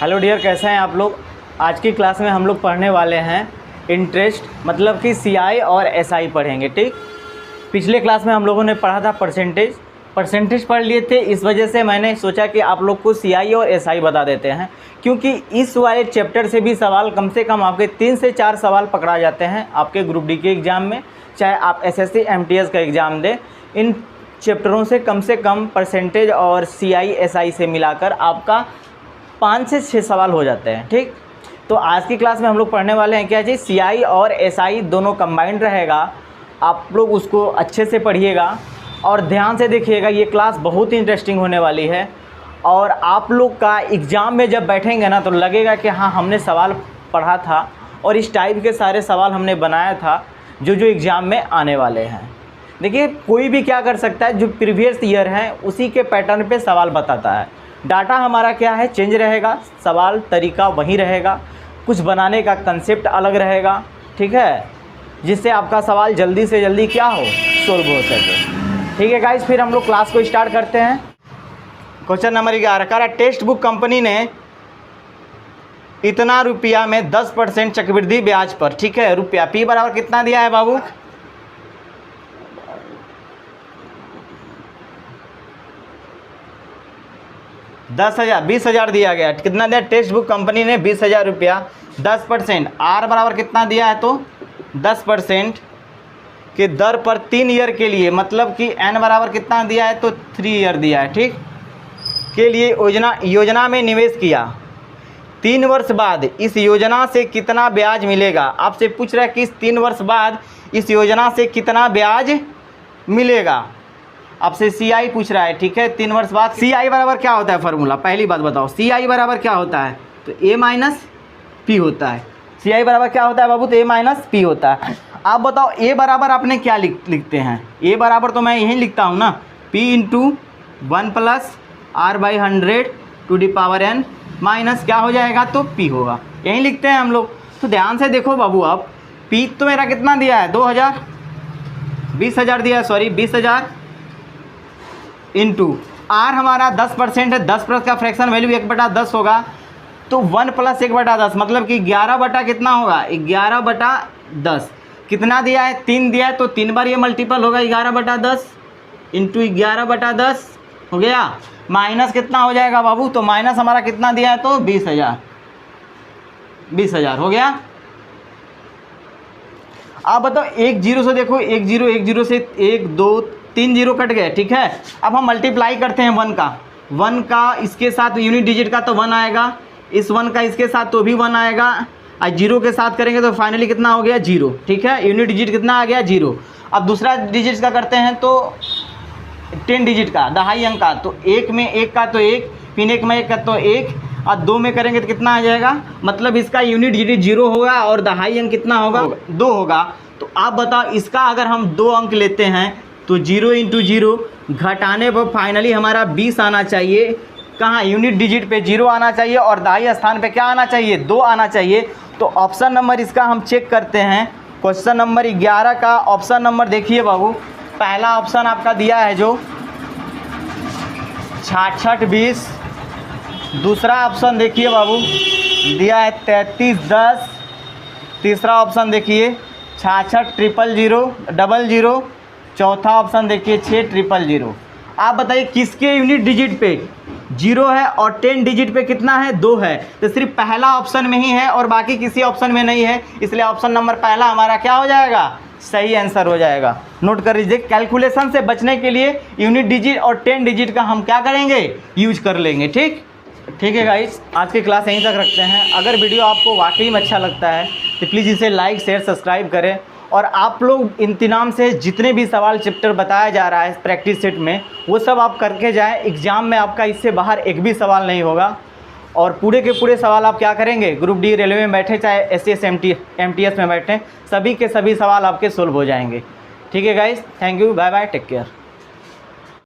Hello dear, कैसे हैं आप लोग। आज की क्लास में हम लोग पढ़ने वाले हैं इंटरेस्ट, मतलब कि सीआई और एसआई पढ़ेंगे। ठीक, पिछले क्लास में हम लोगों ने पढ़ा था परसेंटेज पढ़ लिए थे। इस वजह से मैंने सोचा कि आप लोग को सीआई और एसआई बता देते हैं, क्योंकि इस वाले चैप्टर से भी सवाल कम से कम आपके 3 से 4 सवाल पकड़ा जाते हैं आपके ग्रुप डी के एग्ज़ाम में, चाहे आप एसएससी एमटीएस का एग्ज़ाम दें। इन चैप्टरों से कम परसेंटेज और सीआई एसआई से मिलाकर आपका 5 से 6 सवाल हो जाते हैं। ठीक, तो आज की क्लास में हम लोग पढ़ने वाले हैं क्या चीज़, सीआई और एसआई दोनों कंबाइंड रहेगा। आप लोग उसको अच्छे से पढ़िएगा और ध्यान से देखिएगा, ये क्लास बहुत ही इंटरेस्टिंग होने वाली है। और आप लोग का एग्ज़ाम में जब बैठेंगे ना तो लगेगा कि हाँ, हमने सवाल पढ़ा था और इस टाइप के सारे सवाल हमने बनाया था जो एग्ज़ाम में आने वाले हैं। देखिए, कोई भी क्या कर सकता है, जो प्रीवियस ईयर है उसी के पैटर्न पे सवाल बताता है। डाटा हमारा क्या है, चेंज रहेगा, सवाल तरीका वही रहेगा, कुछ बनाने का कंसेप्ट अलग रहेगा। ठीक है, जिससे आपका सवाल जल्दी से जल्दी क्या हो, सोल्व हो सके। ठीक है गाइस, फिर हम लोग क्लास को स्टार्ट करते हैं। क्वेश्चन नंबर 11 कह रहा है, टेक्स्ट बुक कंपनी ने इतना रुपया में 10% चक्रवृद्धि ब्याज पर, ठीक है, रुपया पी बराबर कितना दिया है बाबू, 10,000 20,000 दिया गया। कितना दिया, टेक्स्ट बुक कंपनी ने 20,000 रुपया 10%, आर बराबर कितना दिया है तो 10% के दर पर 3 ईयर के लिए, मतलब कि एन बराबर कितना दिया है तो 3 ईयर दिया है। ठीक, के लिए योजना में निवेश किया। 3 वर्ष बाद इस योजना से कितना ब्याज मिलेगा। आपसे पूछ रहा है कि इस 3 वर्ष बाद इस योजना से कितना ब्याज मिलेगा। आपसे सीआई पूछ रहा है। ठीक है, 3 वर्ष बाद सीआई बराबर क्या होता है, फार्मूला पहली बात बताओ, सीआई बराबर क्या होता है तो ए माइनस पी होता है। सीआई बराबर क्या होता है बाबू, तो ए माइनस पी होता है। आप बताओ ए बराबर आपने क्या लिखते हैं, ए बराबर तो मैं यही लिखता हूँ ना, P into 1 plus R by 100 to the power n minus क्या हो जाएगा तो पी होगा, यही लिखते हैं हम लोग। तो ध्यान से देखो बाबू, आप पी तो मेरा कितना दिया है 20,000 दिया है, सॉरी 20,000 इंटू आर हमारा 10% है, 10% का फ्रैक्शन वैल्यू 1/10 होगा, तो 1 प्लस 1/10 मतलब कि 11 कितना होगा 11/10। कितना दिया है 3 दिया है, तो 3 बार ये मल्टीपल होगा 11/10 इंटू 11/10 हो गया। माइनस कितना हो जाएगा बाबू, तो माइनस हमारा कितना दिया है तो 20,000 हो गया। आप बताओ एक जीरो से देखो, एक जीरो से 1 2 3 जीरो कट गए। ठीक है, अब हम मल्टीप्लाई करते हैं 1 का इसके साथ यूनिट डिजिट का तो 1 आएगा, इस 1 का इसके साथ तो भी 1 आएगा, और जीरो के साथ करेंगे तो फाइनली कितना हो गया 0। ठीक है, यूनिट डिजिट कितना आ गया 0। अब दूसरा डिजिट का करते हैं तो 10 डिजिट का, दहाई अंक का, तो 1 में 1 का तो 1, फिर 1 में 1 का तो 1, और 2 में करेंगे तो कितना आ जाएगा, मतलब इसका यूनिट डिजिट 0 होगा और दहाई अंक कितना होगा 2 होगा। तो आप बताओ इसका अगर हम 2 अंक लेते हैं तो 0 इंटू 0 घटाने पर फाइनली हमारा 20 आना चाहिए। कहाँ, यूनिट डिजिट पे 0 आना चाहिए और दहाई स्थान पे क्या आना चाहिए 2 आना चाहिए। तो ऑप्शन नंबर इसका हम चेक करते हैं। क्वेश्चन नंबर 11 का ऑप्शन नंबर देखिए बाबू, पहला ऑप्शन आपका दिया है जो 6620, दूसरा ऑप्शन देखिए बाबू दिया है 3310, तीसरा ऑप्शन देखिए 660000, चौथा ऑप्शन देखिए 6000। आप बताइए किसके यूनिट डिजिट पे 0 है और 10 डिजिट पे कितना है 2 है, तो सिर्फ पहला ऑप्शन में ही है और बाकी किसी ऑप्शन में नहीं है, इसलिए ऑप्शन नंबर पहला हमारा क्या हो जाएगा, सही आंसर हो जाएगा। नोट कर लीजिए, कैलकुलेशन से बचने के लिए यूनिट डिजिट और 10 डिजिट का हम क्या करेंगे, यूज कर लेंगे। ठीक है गाइस, आज की क्लास यहीं तक रखते हैं। अगर वीडियो आपको वाकई में अच्छा लगता है तो प्लीज़ इसे लाइक शेयर सब्सक्राइब करें, और आप लोग इंतजाम से जितने भी सवाल चैप्टर बताया जा रहा है प्रैक्टिस सेट में वो सब आप करके जाएं। एग्ज़ाम में आपका इससे बाहर एक भी सवाल नहीं होगा, और पूरे के पूरे सवाल आप क्या करेंगे, ग्रुप डी रेलवे में बैठे चाहे एसएस एमटीएस में बैठे, सभी के सभी सवाल आपके सोल्व हो जाएंगे। ठीक है guys, thank you, bye bye, take care.